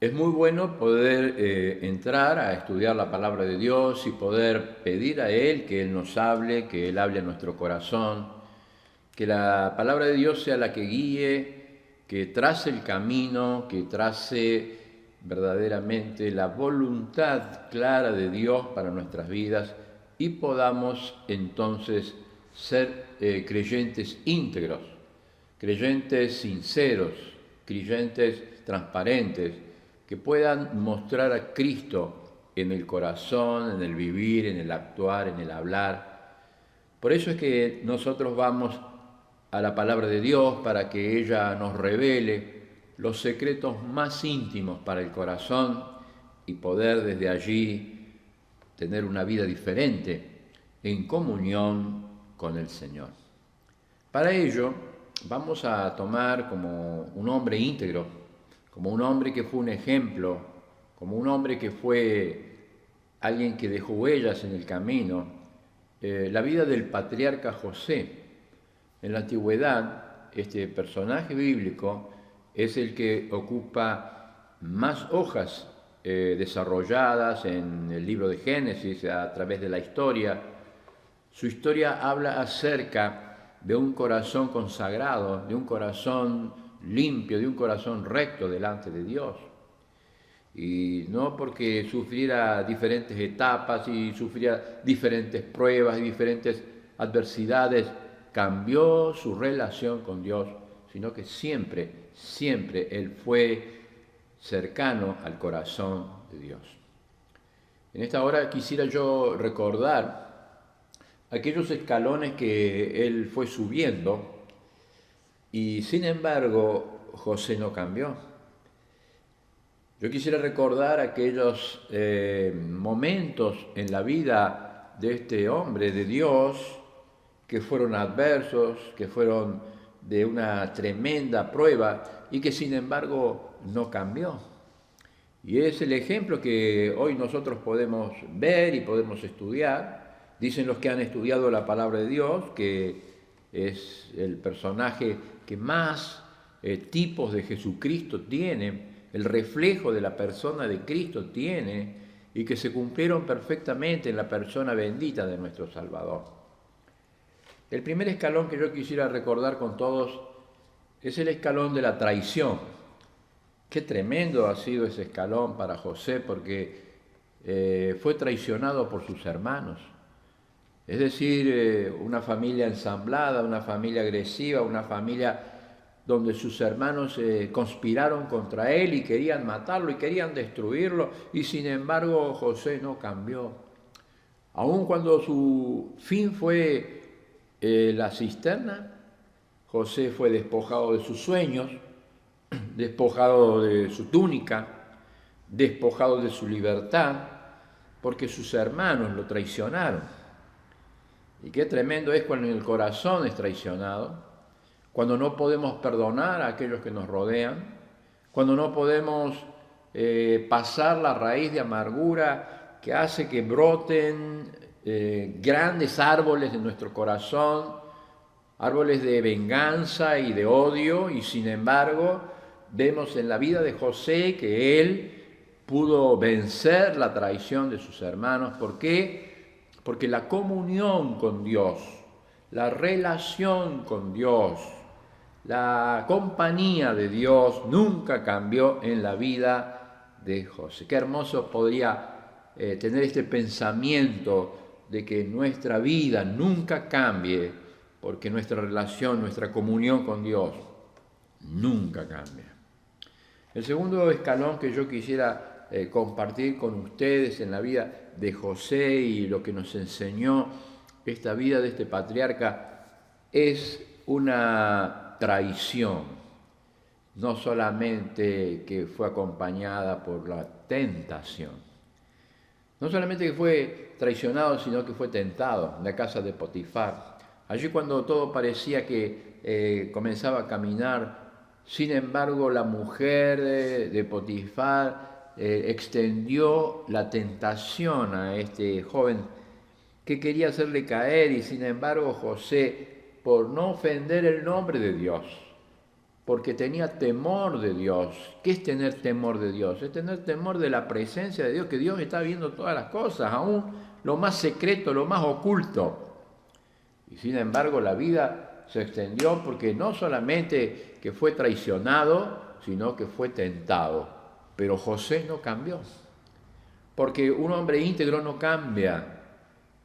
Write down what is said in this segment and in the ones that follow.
Es muy bueno poder entrar a estudiar la palabra de Dios y poder pedir a Él que Él nos hable, que Él hable a nuestro corazón, que la palabra de Dios sea la que guíe, que trace el camino, que trace verdaderamente la voluntad clara de Dios para nuestras vidas y podamos entonces ser creyentes íntegros, creyentes sinceros, creyentes transparentes, que puedan mostrar a Cristo en el corazón, en el vivir, en el actuar, en el hablar. Por eso es que nosotros vamos a la palabra de Dios para que ella nos revele los secretos más íntimos para el corazón y poder desde allí tener una vida diferente en comunión con el Señor. Para ello vamos a tomar como un hombre íntegro, como un hombre que fue un ejemplo, como un hombre que fue alguien que dejó huellas en el camino, la vida del patriarca José. En la antigüedad, este personaje bíblico es el que ocupa más hojas desarrolladas en el libro de Génesis a través de la historia. Su historia habla acerca de un corazón consagrado, de un corazón limpio, de un corazón recto delante de Dios. Y no porque sufriera diferentes etapas y sufriera diferentes pruebas y diferentes adversidades, cambió su relación con Dios, sino que siempre, siempre Él fue cercano al corazón de Dios. En esta hora quisiera yo recordar aquellos escalones que Él fue subiendo y sin embargo José no cambió. Yo quisiera recordar aquellos momentos en la vida de este hombre de Dios que fueron adversos, que fueron de una tremenda prueba y que sin embargo no cambió. Y es el ejemplo que hoy nosotros podemos ver y podemos estudiar. Dicen los que han estudiado la palabra de Dios que es el personaje que más tipos de Jesucristo tiene, el reflejo de la persona de Cristo tiene y que se cumplieron perfectamente en la persona bendita de nuestro Salvador. El primer escalón que yo quisiera recordar con todos es el escalón de la traición. Qué tremendo ha sido ese escalón para José porque fue traicionado por sus hermanos. Es decir, una familia ensamblada, una familia agresiva, una familia donde sus hermanos conspiraron contra él y querían matarlo y querían destruirlo, y sin embargo José no cambió. Aun cuando su fin fue la cisterna, José fue despojado de sus sueños, despojado de su túnica, despojado de su libertad, porque sus hermanos lo traicionaron. Y qué tremendo es cuando el corazón es traicionado, cuando no podemos perdonar a aquellos que nos rodean, cuando no podemos pasar la raíz de amargura que hace que broten grandes árboles en nuestro corazón, árboles de venganza y de odio, y sin embargo vemos en la vida de José que él pudo vencer la traición de sus hermanos. ¿Por qué? Porque la comunión con Dios, la relación con Dios, la compañía de Dios nunca cambió en la vida de José. Qué hermoso podría tener este pensamiento de que nuestra vida nunca cambie, porque nuestra relación, nuestra comunión con Dios nunca cambia. El segundo escalón que yo quisiera compartir con ustedes en la vida de José y lo que nos enseñó esta vida de este patriarca es una traición, no solamente que fue acompañada por la tentación, no solamente que fue traicionado, sino que fue tentado en la casa de Potifar. Allí cuando todo parecía que comenzaba a caminar, sin embargo la mujer de Potifar extendió la tentación a este joven que quería hacerle caer, y sin embargo José, por no ofender el nombre de Dios, porque tenía temor de Dios. ¿Qué es tener temor de Dios? Es tener temor de la presencia de Dios, que Dios está viendo todas las cosas, aún lo más secreto, lo más oculto. Y sin embargo la vida se extendió porque no solamente que fue traicionado, sino que fue tentado. Pero José no cambió, porque un hombre íntegro no cambia,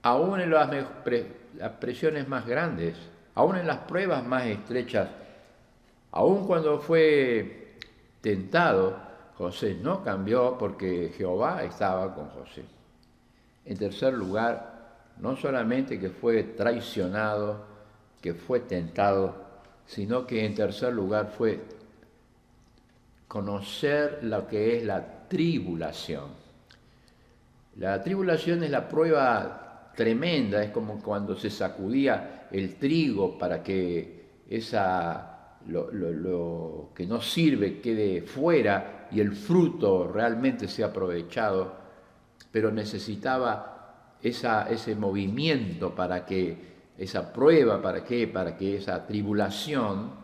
aún en las presiones más grandes, aún en las pruebas más estrechas. Aun cuando fue tentado, José no cambió porque Jehová estaba con José. En tercer lugar, no solamente que fue traicionado, que fue tentado, sino que en tercer lugar fue conocer lo que es la tribulación. La tribulación es la prueba tremenda, es como cuando se sacudía el trigo para que lo que no sirve quede fuera y el fruto realmente sea aprovechado, pero necesitaba ese movimiento para que esa prueba, para que esa tribulación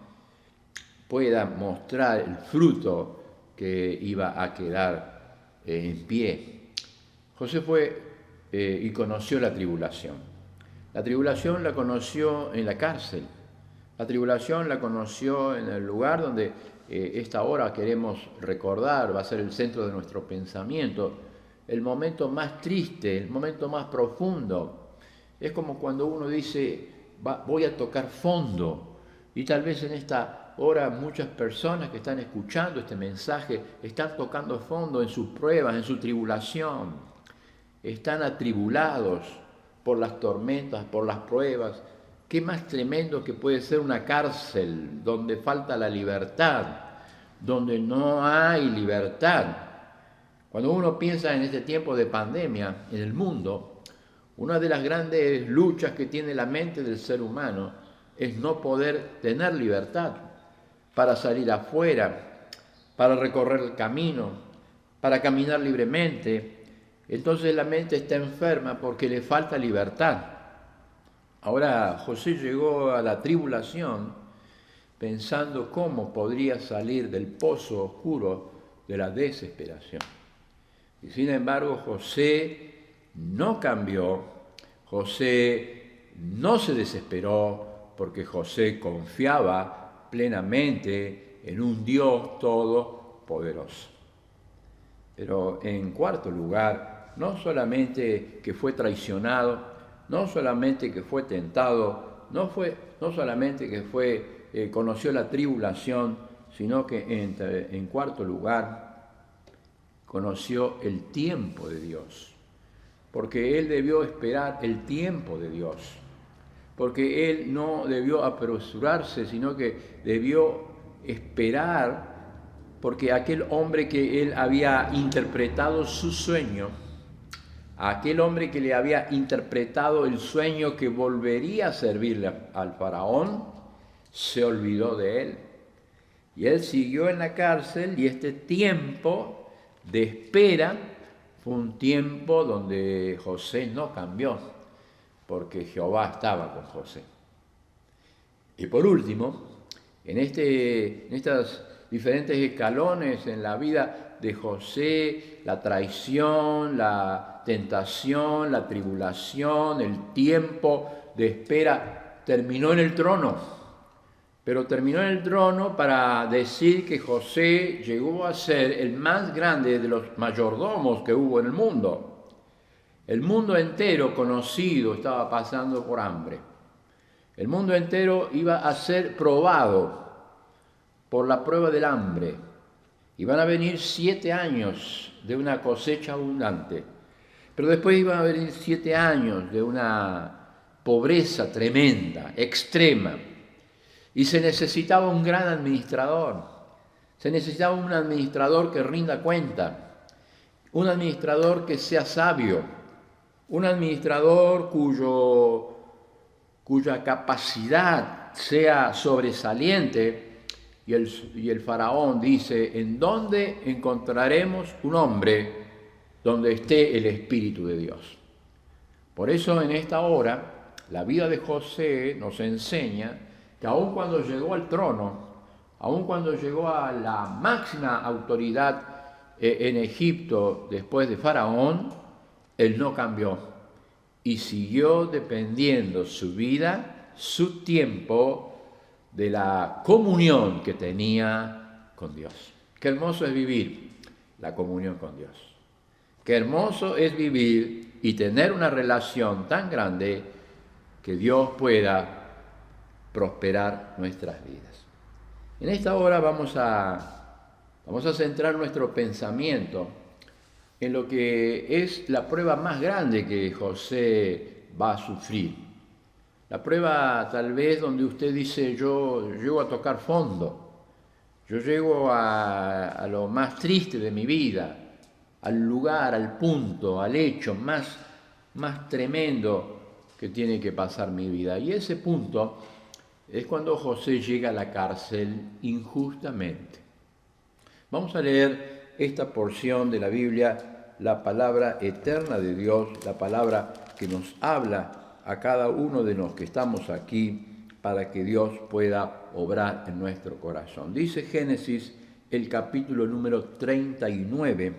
pueda mostrar el fruto que iba a quedar en pie. José fue y conoció la tribulación. La tribulación la conoció en la cárcel. La tribulación la conoció en el lugar donde esta hora queremos recordar, va a ser el centro de nuestro pensamiento, el momento más triste, el momento más profundo. Es como cuando uno dice, voy a tocar fondo, y tal vez en esta hora muchas personas que están escuchando este mensaje están tocando fondo en sus pruebas, en su tribulación, están atribulados por las tormentas, por las pruebas. ¿Qué más tremendo que puede ser una cárcel donde falta la libertad, donde no hay libertad? Cuando uno piensa en este tiempo de pandemia en el mundo, una de las grandes luchas que tiene la mente del ser humano es no poder tener libertad para salir afuera, para recorrer el camino, para caminar libremente. Entonces la mente está enferma porque le falta libertad. Ahora José llegó a la tribulación pensando cómo podría salir del pozo oscuro de la desesperación. Y sin embargo José no cambió, José no se desesperó, porque José confiaba plenamente en un Dios todopoderoso. Pero en cuarto lugar, no solamente que fue traicionado, no solamente que fue tentado, no solamente que conoció la tribulación, sino que en cuarto lugar conoció el tiempo de Dios, porque él debió esperar el tiempo de Dios, porque él no debió apresurarse, sino que debió esperar, porque aquel hombre que él había interpretado su sueño, aquel hombre que le había interpretado el sueño que volvería a servirle al faraón, se olvidó de él. Y él siguió en la cárcel, y este tiempo de espera fue un tiempo donde José no cambió, porque Jehová estaba con José. Y por último, en estos diferentes escalones en la vida de José, la traición, la tentación, la tribulación, el tiempo de espera, terminó en el trono. Pero terminó en el trono para decir que José llegó a ser el más grande de los mayordomos que hubo en el mundo. El mundo entero conocido estaba pasando por hambre. El mundo entero iba a ser probado por la prueba del hambre. Iban a venir 7 años de una cosecha abundante, pero después iban a venir 7 años de una pobreza tremenda, extrema, y se necesitaba un gran administrador. Se necesitaba un administrador que rinda cuenta, un administrador que sea sabio, un administrador cuya capacidad sea sobresaliente. Y el faraón dice, ¿en dónde encontraremos un hombre donde esté el Espíritu de Dios? Por eso en esta hora, la vida de José nos enseña que aun cuando llegó al trono, Aun cuando llegó a la máxima autoridad en Egipto después de Faraón, él no cambió y siguió dependiendo su vida, su tiempo, de la comunión que tenía con Dios. Qué hermoso es vivir la comunión con Dios. Qué hermoso es vivir y tener una relación tan grande que Dios pueda prosperar nuestras vidas. En esta hora vamos a centrar nuestro pensamiento en lo que es la prueba más grande que José va a sufrir. La prueba tal vez donde usted dice, yo llego a tocar fondo, yo llego a lo más triste de mi vida, al lugar, al punto, al hecho más tremendo que tiene que pasar mi vida. Y ese punto es cuando José llega a la cárcel injustamente. Vamos a leer esta porción de la Biblia, la palabra eterna de Dios, la palabra que nos habla a cada uno de los que estamos aquí para que Dios pueda obrar en nuestro corazón. Dice Génesis, el capítulo número 39,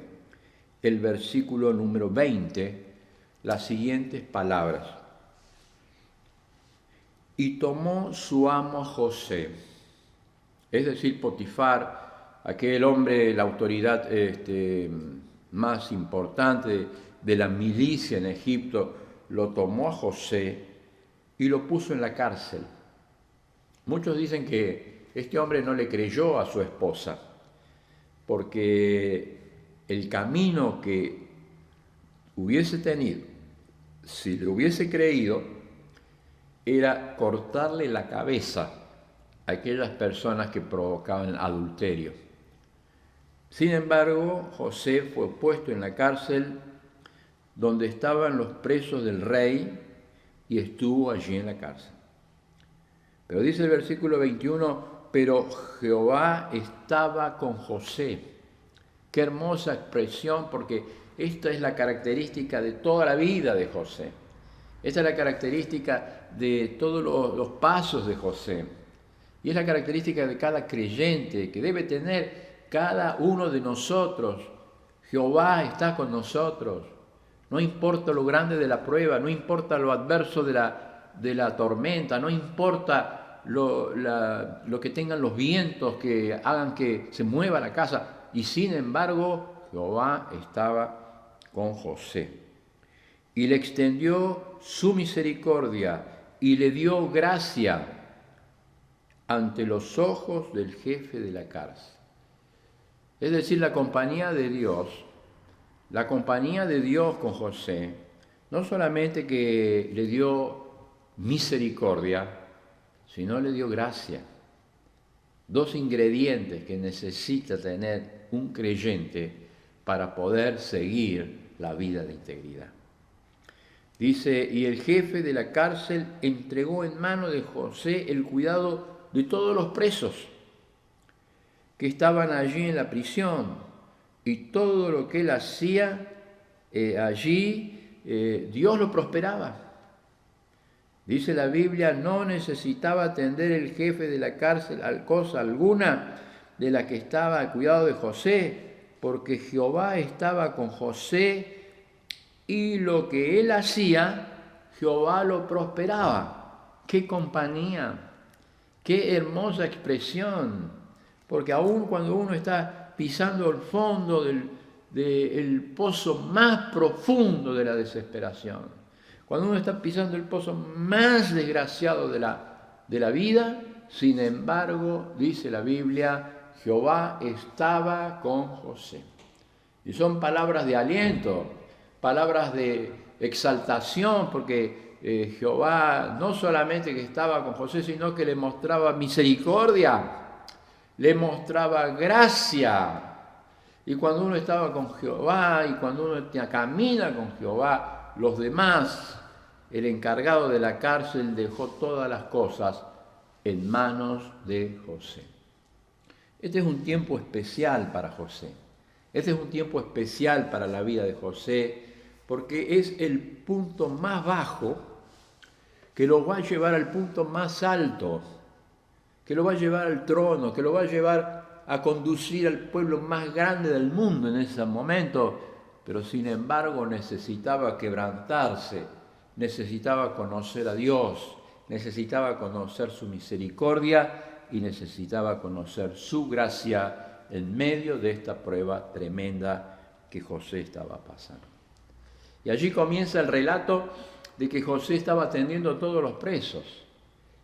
el versículo número 20, las siguientes palabras. Y tomó su amo a José, es decir, Potifar, aquel hombre, la autoridad más importante de la milicia en Egipto, lo tomó a José y lo puso en la cárcel. Muchos dicen que este hombre no le creyó a su esposa, porque el camino que hubiese tenido, si le hubiese creído, era cortarle la cabeza a aquellas personas que provocaban adulterio. Sin embargo, José fue puesto en la cárcel donde estaban los presos del rey y estuvo allí en la cárcel. Pero dice el versículo 21, pero Jehová estaba con José. Qué hermosa expresión, porque esta es la característica de toda la vida de José. Esta es la característica de todos los pasos de José. Y es la característica de cada creyente que debe tener cada uno de nosotros. Jehová está con nosotros. No importa lo grande de la prueba, no importa lo adverso de la tormenta, no importa lo que tengan los vientos que hagan que se mueva la casa. Y sin embargo, Jehová estaba con José. Y le extendió su misericordia y le dio gracia ante los ojos del jefe de la cárcel. Es decir, la compañía de Dios con José, no solamente que le dio misericordia, sino le dio gracia. Dos ingredientes que necesita tener un creyente para poder seguir la vida de integridad. Dice, y el jefe de la cárcel entregó en mano de José el cuidado de todos los presos que estaban allí en la prisión, y todo lo que él hacía allí, Dios lo prosperaba. Dice la Biblia, no necesitaba atender el jefe de la cárcel a cosa alguna de la que estaba al cuidado de José, porque Jehová estaba con José y lo que él hacía, Jehová lo prosperaba. ¡Qué compañía! ¡Qué hermosa expresión! Porque aún cuando uno está pisando el fondo del pozo más profundo de la desesperación, cuando uno está pisando el pozo más desgraciado de la vida, sin embargo, dice la Biblia, Jehová estaba con José. Y son palabras de aliento, palabras de exaltación, porque Jehová no solamente que estaba con José, sino que le mostraba misericordia, le mostraba gracia. Y cuando uno estaba con Jehová y cuando uno camina con Jehová, los demás, el encargado de la cárcel dejó todas las cosas en manos de José. Este es un tiempo especial para José. Este es un tiempo especial para la vida de José, porque es el punto más bajo que lo va a llevar al punto más alto. que lo va a llevar al trono, que lo va a llevar a conducir al pueblo más grande del mundo en ese momento, pero sin embargo necesitaba quebrantarse, necesitaba conocer a Dios, necesitaba conocer su misericordia y necesitaba conocer su gracia en medio de esta prueba tremenda que José estaba pasando. Y allí comienza el relato de que José estaba atendiendo a todos los presos.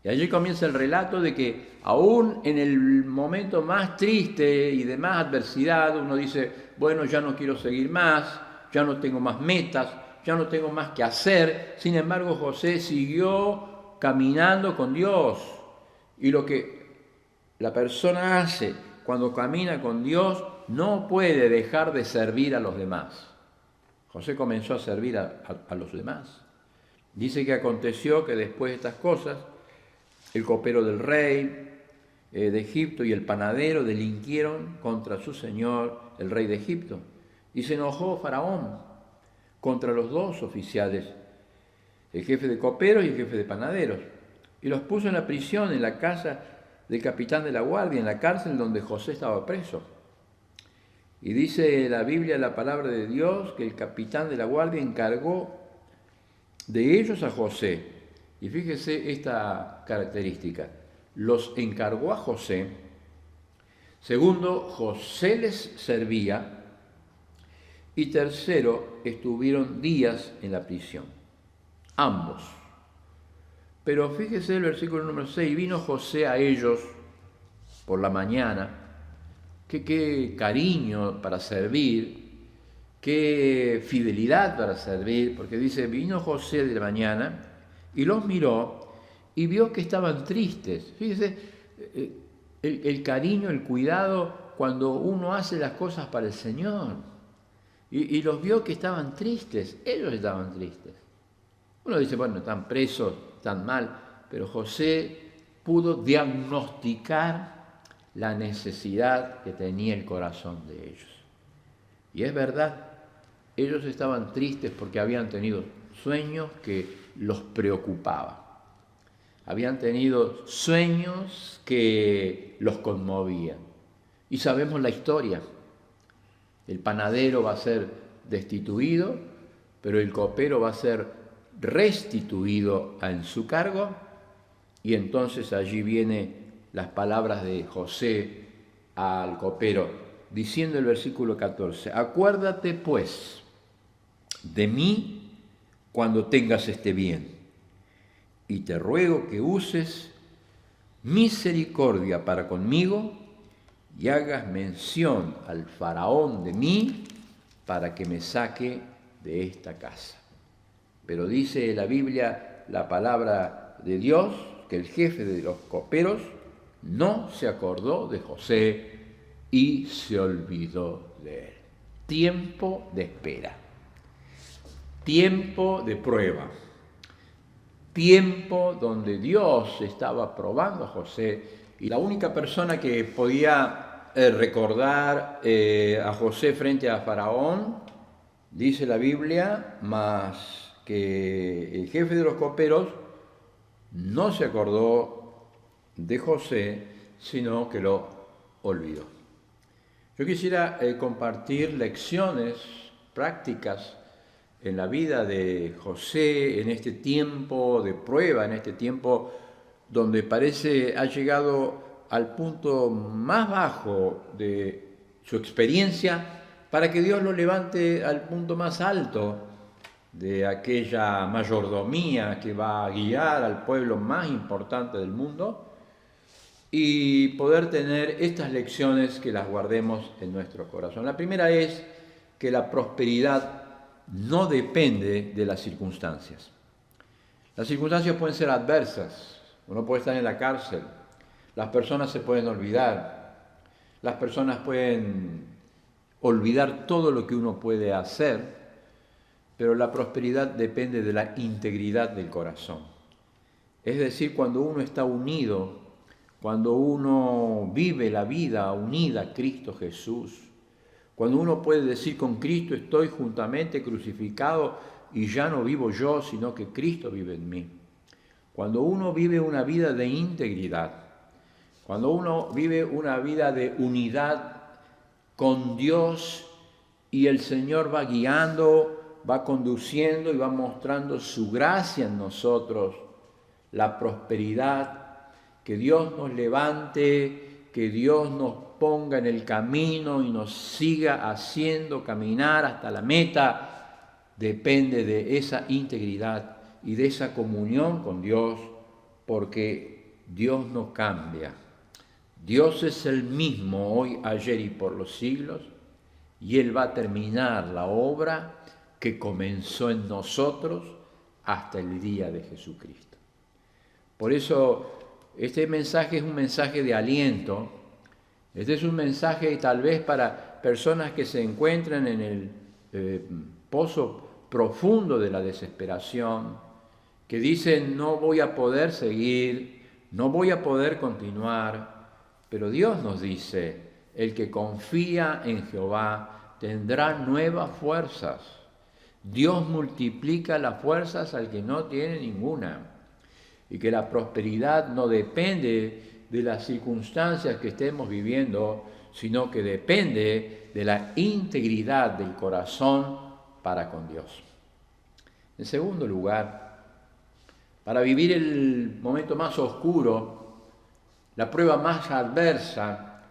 Y allí comienza el relato de que aún en el momento más triste y de más adversidad, uno dice, bueno, ya no quiero seguir más, ya no tengo más metas, ya no tengo más que hacer. Sin embargo, José siguió caminando con Dios. Y lo que la persona hace cuando camina con Dios no puede dejar de servir a los demás. José comenzó a servir a los demás. Dice que aconteció que después de estas cosas, el copero del rey de Egipto y el panadero delinquieron contra su señor, el rey de Egipto. Y se enojó Faraón contra los dos oficiales, el jefe de coperos y el jefe de panaderos, y los puso en la prisión, en la casa del capitán de la guardia, en la cárcel donde José estaba preso. Y dice la Biblia, la palabra de Dios, que el capitán de la guardia encargó de ellos a José. Y fíjese esta característica, los encargó a José. Segundo, José les servía. Y tercero, estuvieron días en la prisión, ambos. Pero fíjese el versículo número 6, vino José a ellos por la mañana. Qué cariño para servir, qué fidelidad para servir, porque dice, vino José de la mañana y los miró y vio que estaban tristes. Fíjese el cariño, el cuidado cuando uno hace las cosas para el Señor. Y los vio que estaban tristes, ellos estaban tristes. Uno dice, bueno, están presos, están mal, pero José pudo diagnosticar la necesidad que tenía el corazón de ellos. Y es verdad, ellos estaban tristes porque habían tenido sueños que los preocupaban. Habían tenido sueños que los conmovían. Y sabemos la historia. El panadero va a ser destituido, pero el copero va a ser restituido en su cargo. Y entonces allí vienen las palabras de José al copero, diciendo el versículo 14, acuérdate pues de mí cuando tengas este bien, y te ruego que uses misericordia para conmigo y hagas mención al faraón de mí para que me saque de esta casa. Pero dice la Biblia, la palabra de Dios, que el jefe de los coperos no se acordó de José y se olvidó de él. Tiempo de espera, tiempo de prueba, tiempo donde Dios estaba probando a José y la única persona que podía recordar a José frente a Faraón, dice la Biblia, más que el jefe de los coperos no se acordó de José, sino que lo olvidó. Yo quisiera compartir lecciones prácticas en la vida de José en este tiempo de prueba, en este tiempo donde parece ha llegado al punto más bajo de su experiencia para que Dios lo levante al punto más alto de aquella mayordomía que va a guiar al pueblo más importante del mundo y poder tener estas lecciones que las guardemos en nuestro corazón. La primera es que la prosperidad no depende de las circunstancias. Las circunstancias pueden ser adversas, uno puede estar en la cárcel, las personas se pueden olvidar, las personas pueden olvidar todo lo que uno puede hacer, pero la prosperidad depende de la integridad del corazón. Es decir, cuando uno está unido, cuando uno vive la vida unida a Cristo Jesús, cuando uno puede decir con Cristo estoy juntamente crucificado y ya no vivo yo, sino que Cristo vive en mí. Cuando uno vive una vida de integridad, Cuando uno vive una vida de unidad con Dios y el Señor va guiando, va conduciendo y va mostrando su gracia en nosotros, la prosperidad, que Dios nos levante, que Dios nos ponga en el camino y nos siga haciendo caminar hasta la meta, depende de esa integridad y de esa comunión con Dios, porque Dios no cambia. Dios es el mismo hoy, ayer y por los siglos, y Él va a terminar la obra que comenzó en nosotros hasta el día de Jesucristo. Por eso este mensaje es un mensaje de aliento. Este es un mensaje tal vez para personas que se encuentran en el pozo profundo de la desesperación, que dicen no voy a poder seguir, no voy a poder continuar, pero Dios nos dice, el que confía en Jehová tendrá nuevas fuerzas. Dios multiplica las fuerzas al que no tiene ninguna. Y que la prosperidad no depende de las circunstancias que estemos viviendo, sino que depende de la integridad del corazón para con Dios. En segundo lugar, para vivir el momento más oscuro, la prueba más adversa,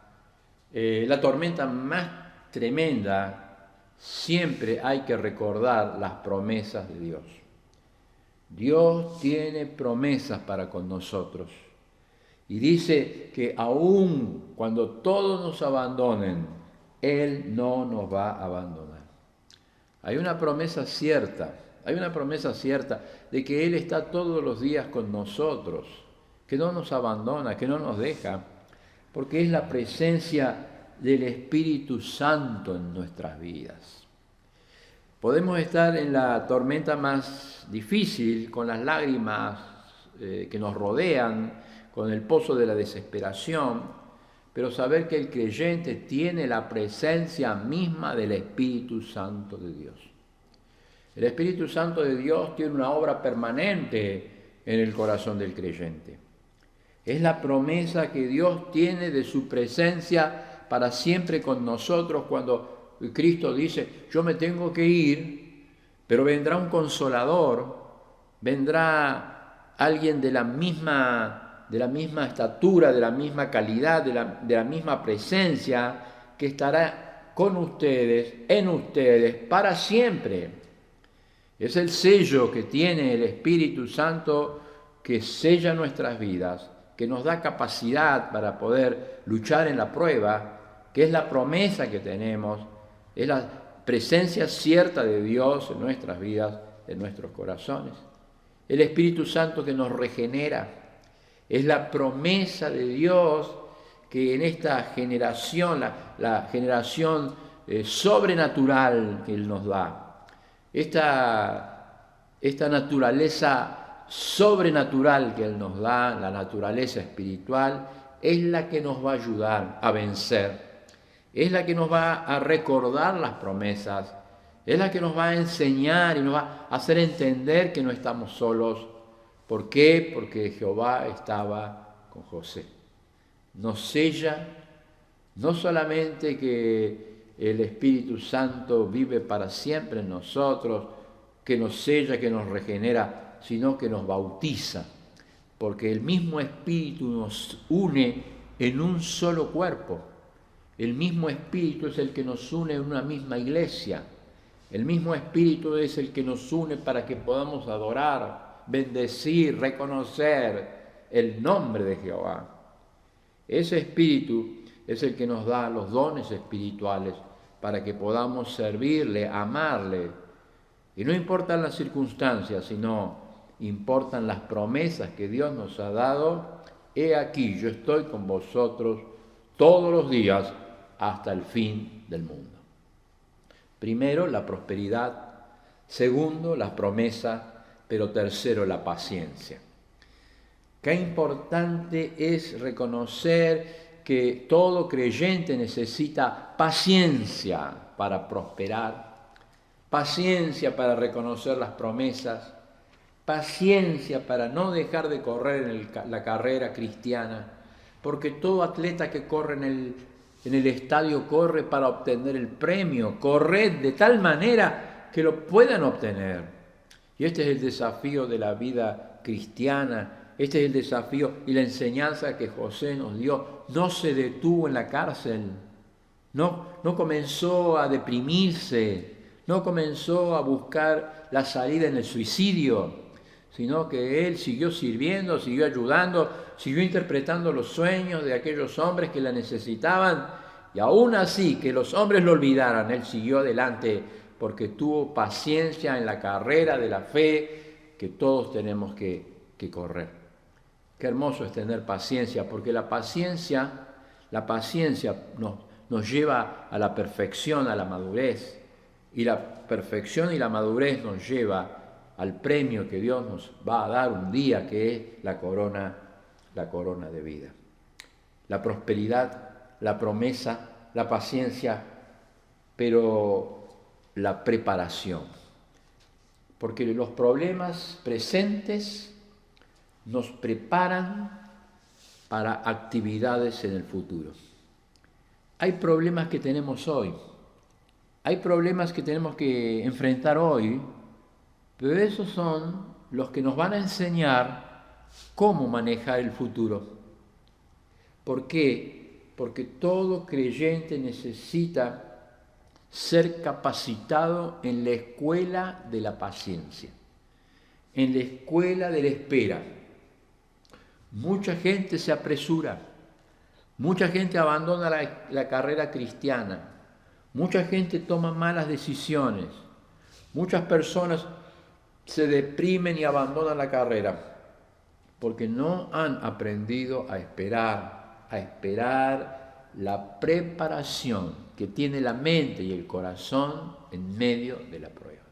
la tormenta más tremenda, siempre hay que recordar las promesas de Dios. Dios tiene promesas para con nosotros y dice que aun cuando todos nos abandonen, Él no nos va a abandonar. Hay una promesa cierta de que Él está todos los días con nosotros, que no nos abandona, que no nos deja, porque es la presencia del Espíritu Santo en nuestras vidas. Podemos estar en la tormenta más difícil, con las lágrimas que nos rodean, con el pozo de la desesperación, pero saber que el creyente tiene la presencia misma del Espíritu Santo de Dios. El Espíritu Santo de Dios tiene una obra permanente en el corazón del creyente. Es la promesa que Dios tiene de su presencia para siempre con nosotros cuando Cristo dice, yo me tengo que ir, pero vendrá un consolador, vendrá alguien de la misma estatura, de la misma calidad, de la misma presencia, que estará con ustedes, en ustedes, para siempre. Es el sello que tiene el Espíritu Santo que sella nuestras vidas, que nos da capacidad para poder luchar en la prueba, que es la promesa que tenemos, es la presencia cierta de Dios en nuestras vidas, en nuestros corazones. El Espíritu Santo que nos regenera, es la promesa de Dios que en esta generación, la generación sobrenatural que Él nos da, esta naturaleza sobrenatural que Él nos da, la naturaleza espiritual, es la que nos va a ayudar a vencer, es la que nos va a recordar las promesas, es la que nos va a enseñar y nos va a hacer entender que no estamos solos. ¿Por qué? Porque Jehová estaba con José. Nos sella, no solamente que el Espíritu Santo vive para siempre en nosotros, que nos sella, que nos regenera, sino que nos bautiza, porque el mismo Espíritu nos une en un solo cuerpo. El mismo Espíritu es el que nos une en una misma iglesia. El mismo Espíritu es el que nos une para que podamos adorar, bendecir, reconocer el nombre de Jehová. Ese Espíritu es el que nos da los dones espirituales para que podamos servirle, amarle. Y no importan las circunstancias, sino importan las promesas que Dios nos ha dado. He aquí, yo estoy con vosotros todos los días hasta el fin del mundo. Primero, la prosperidad. Segundo, las promesas. Pero tercero, la paciencia. Qué importante es reconocer que todo creyente necesita paciencia para prosperar, paciencia para reconocer las promesas, paciencia para no dejar de correr en la carrera cristiana, porque todo atleta que corre en el estadio corre para obtener el premio, corred de tal manera que lo puedan obtener. Y este es el desafío de la vida cristiana, este es el desafío y la enseñanza que José nos dio. No se detuvo en la cárcel, no comenzó a deprimirse, no comenzó a buscar la salida en el suicidio, sino que él siguió sirviendo, siguió ayudando, siguió interpretando los sueños de aquellos hombres que la necesitaban, y aún así que los hombres lo olvidaran, él siguió adelante porque tuvo paciencia en la carrera de la fe que todos tenemos que correr. Qué hermoso es tener paciencia, porque la paciencia nos lleva a la perfección, a la madurez, y la perfección y la madurez nos lleva al premio que Dios nos va a dar un día, que es la corona de vida. La prosperidad, la promesa, la paciencia, pero la preparación. Porque los problemas presentes nos preparan para actividades en el futuro. Hay problemas que tenemos hoy, hay problemas que tenemos que enfrentar hoy, pero esos son los que nos van a enseñar cómo manejar el futuro. ¿Por qué? Porque todo creyente necesita ser capacitado en la escuela de la paciencia, en la escuela de la espera. Mucha gente se apresura, mucha gente abandona la carrera cristiana, mucha gente toma malas decisiones, muchas personas se deprimen y abandonan la carrera porque no han aprendido a esperar la preparación que tiene la mente y el corazón en medio de la prueba.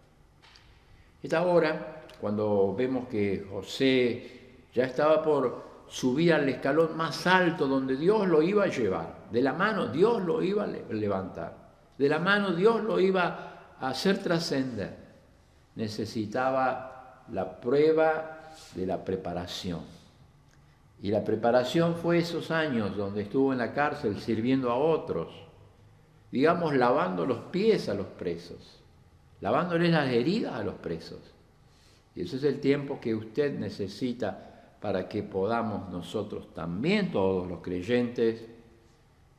Esta hora, cuando vemos que José ya estaba por subir al escalón más alto donde Dios lo iba a llevar, de la mano Dios lo iba a levantar, de la mano Dios lo iba a hacer trascender, necesitaba la prueba de la preparación. Y la preparación fue esos años donde estuvo en la cárcel sirviendo a otros, digamos, lavando los pies a los presos, lavándoles las heridas a los presos. Y ese es el tiempo que usted necesita para que podamos nosotros también, todos los creyentes,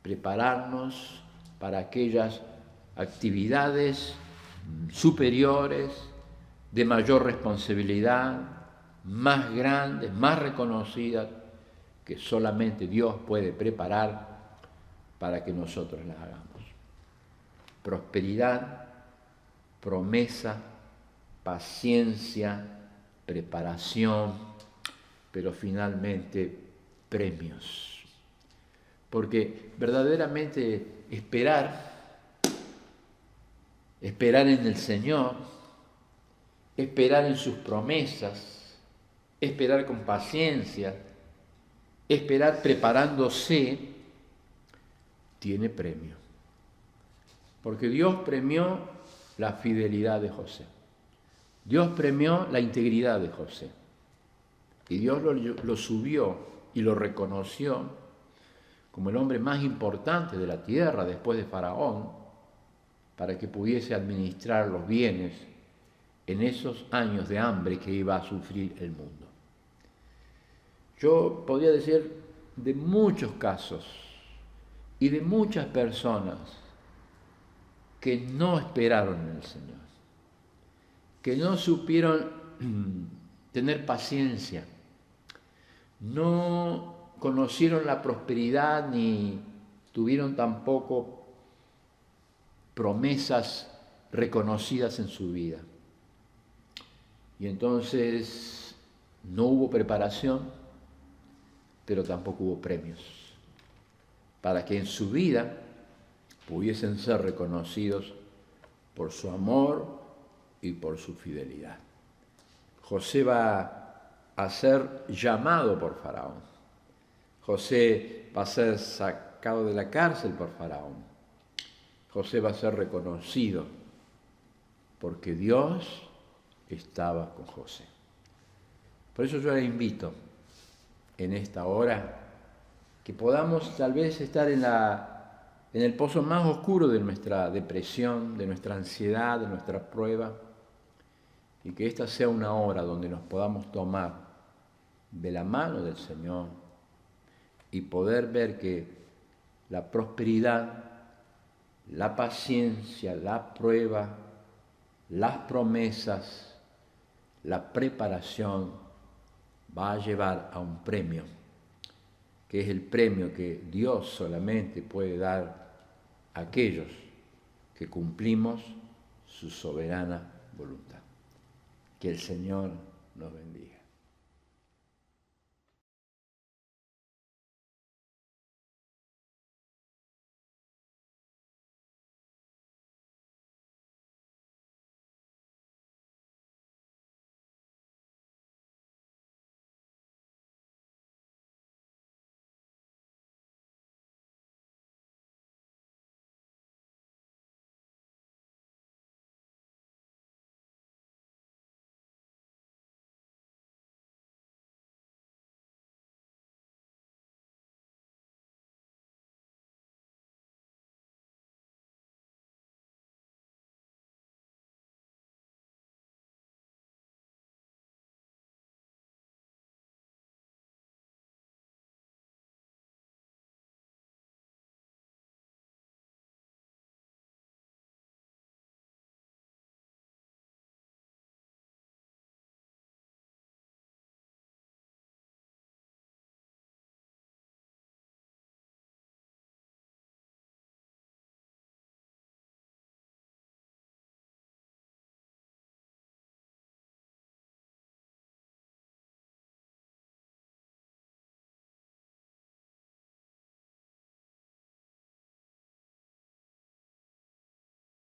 prepararnos para aquellas actividades superiores, de mayor responsabilidad, más grandes, más reconocidas, que solamente Dios puede preparar para que nosotros las hagamos. Prosperidad, promesa, paciencia, preparación, pero finalmente premios. Porque verdaderamente esperar en el Señor, esperar en sus promesas, esperar con paciencia, esperar preparándose, tiene premio. Porque Dios premió la fidelidad de José. Dios premió la integridad de José. Y Dios lo subió y lo reconoció como el hombre más importante de la tierra después de Faraón, para que pudiese administrar los bienes en esos años de hambre que iba a sufrir el mundo. Yo podría decir de muchos casos y de muchas personas que no esperaron en el Señor, que no supieron tener paciencia, no conocieron la prosperidad ni tuvieron tampoco promesas reconocidas en su vida. Y entonces no hubo preparación, pero tampoco hubo premios, para que en su vida pudiesen ser reconocidos por su amor y por su fidelidad. José va a ser llamado por Faraón. José va a ser sacado de la cárcel por Faraón. José va a ser reconocido porque Dios estaba con José. Por eso yo le invito en esta hora que podamos tal vez estar en el pozo más oscuro de nuestra depresión, de nuestra ansiedad, de nuestra prueba, y que esta sea una hora donde nos podamos tomar de la mano del Señor y poder ver que la prosperidad, la paciencia, la prueba, las promesas, la preparación va a llevar a un premio, que es el premio que Dios solamente puede dar a aquellos que cumplimos su soberana voluntad. Que el Señor nos bendiga.